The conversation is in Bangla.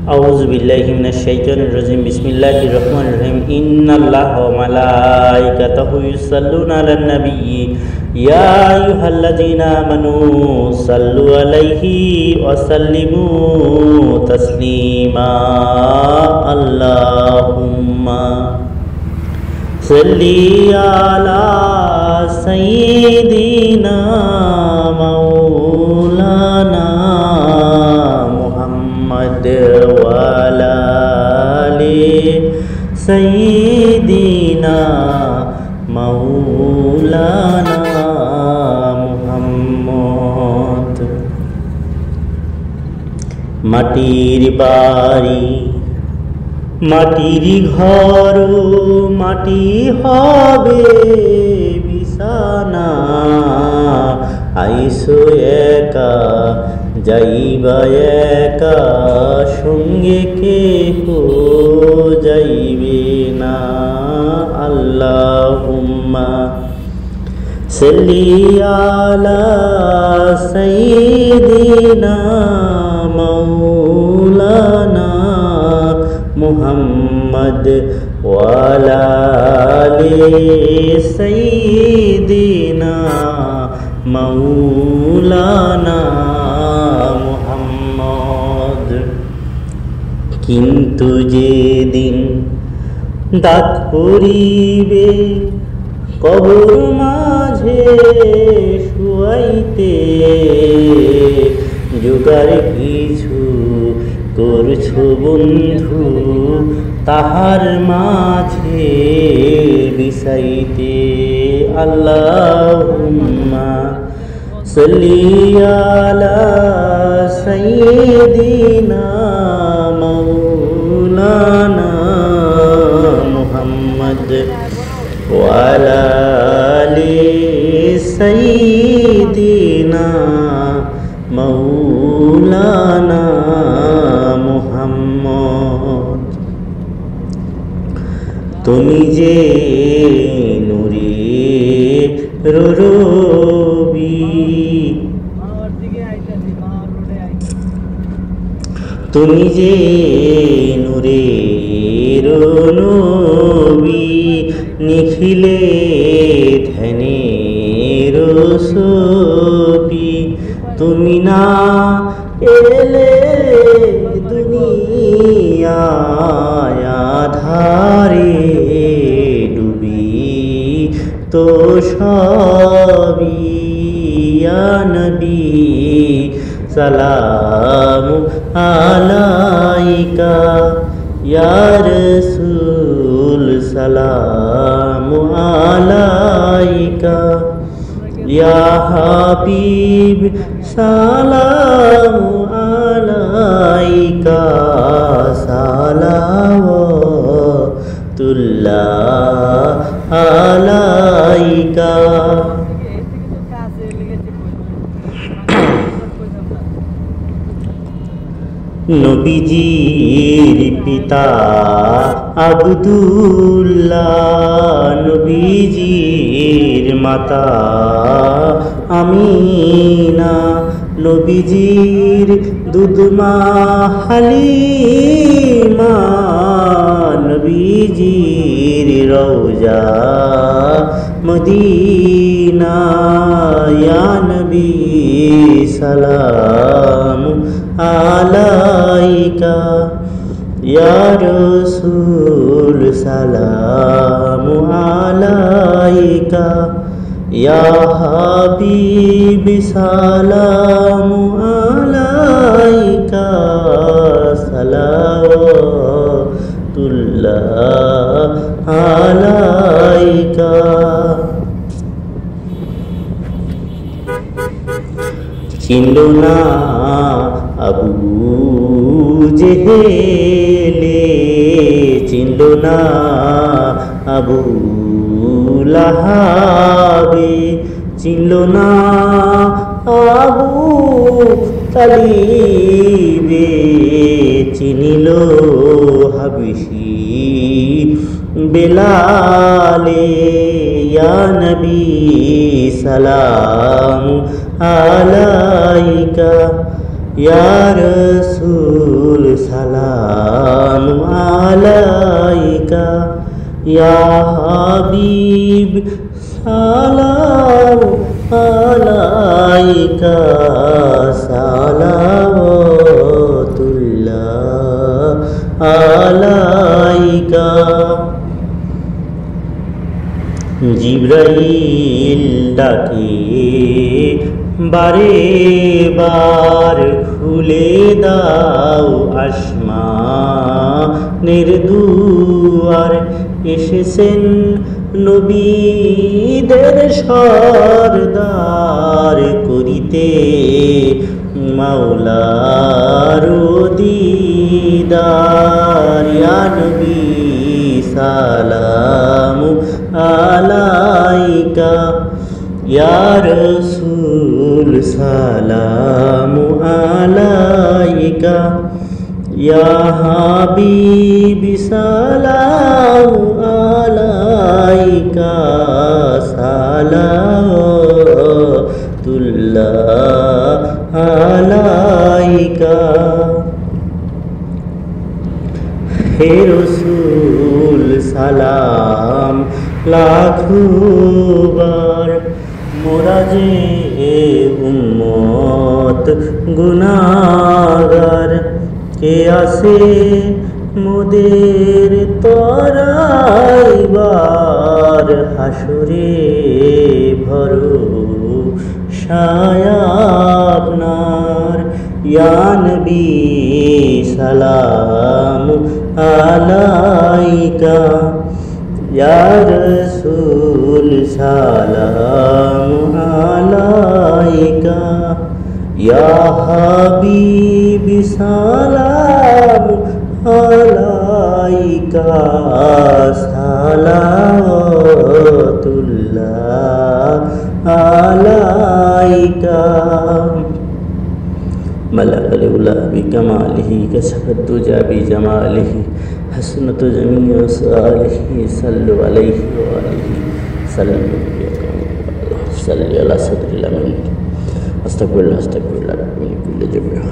আউযু বিল্লাহি মিনাশ শাইতানির রাজিম বিসমিল্লাহির রহমানির রহিম ইন্নাল্লাহা ওয়া মালাইকাতাহু ইউসাল্লুনা আলান নাবিয়্যি ইয়া আইয়ুহাল্লাযীনা আমানু সাল্লু আলাইহি ওয়া সাল্লিমু তাসলিমা আল্লাহুম্মা সাল্লি আলা সাইয়্যিদিনা মাওলানা মুহাম্মদ ওয়া আলা আলি সাইয়্যিদিনা মাওলানা মুহাম্মদ। মাটির বাড়ি মাটির ঘর মাটি হবে বিছানা, আইসো একা যাইবা একা সঙ্গে কেহ যাইবে না। আল্লাহুম্মা সাল্লি আলা সাইয়্যিদিনা মাওলানা মুহাম্মদ ওয়া আলা আলি সাইয়্যিদিনা মাওলানা মুহাম্মদ। কিন্তু যেদিন দাঁত পড়িবে কবর মাঝে শুয়াইতে, জোগাড় কিছু করছো বন্ধু তাহার মাঝে বিছাইতে। আল্লাহুম্মা সাল্লি আলা সাইয়্যিদিনা মাওলানা মুহাম্মদ ওয়া আলা আলি সাইয়্যিদিনা মাওলানা মুহাম্মদ। তুমি যে নূরে রবি, তুমি যে নূরে নবী, নিখিলে ধ্যানের ছবি। তুমি না এলে দুনিয়ায় আধারে ডুবি তো সবই। ইয়া নবী সালামু আলাইকা, ইয়া রাসূল সালামু আলাইকা, ইয়া হাবিব সালামু আলাইকা, সালাওয়াতুল্লাহ আলাইকা। নবীজির পিতা আব্দুল্লাহ, নবীজির মাতা আমিনা, নবীজির দুধমা হালিমা, নবীজির রওজা মদিনা। ইয়া নবী সালাম আলাইকা, ইয়া রাসূল সালামু আলাইকা, ইয়া হাবিব সালামু আলাইকা, সালাওয়াতুল্লাহ আলাইকা। চিনলো না আবু জেহেলে, চিনলো না আবু লাহাবে, চিনলো না আবু তালিবে, চিনিল হাবিশি বেলালে। ইয়া নবী সালাম আলাইকা, ইয়া রাসূল সালাম আলাইকা, ইয়া হাবিব সালাম আলাইকা, সালাওয়াতুল্লাহ আলাইকা। জিবরাইল ডাকে বারে বার, খুলে দাও আসমানের দুয়ার। এসেছেন নবীদের সরদার, করিতে মাওলার দিদার। ইয়া নবী সালাম আলাইকা, ইয়া রাসূল সালাম আলাইকা, ইয়া হাবিব সালাম আলাইকা, সালাওয়াতুল্লাহ আলাইকা। হে রাসূল সালাম লাখো বার, মোরা যে উম্মত গুনাহগার। কে আসে মোদের তরাইবার, হাসরে ভরসায় আপনার। ইয়া নবী সালাম আলাইকা, ইয়া রাসূল সালাম আলাইকা, ইয়া হাবিব সালাম আলাইকা, সালাওয়াতুল্লাহ আলাইকা। মালাকাল উলা বিকামালিহি, কাশফাত দুজা বিজামালিহি, হাসনাতু জামিউ সালিহি, সাল্লু আলাইহি ওয়া আলিহি সাল্লামু সাল্লি আলা সাদরিল আমিন। আস্তাগফিরুল্লাহ আস্তাগফিরুল্লাহ মিন কুল্লি জামিআ।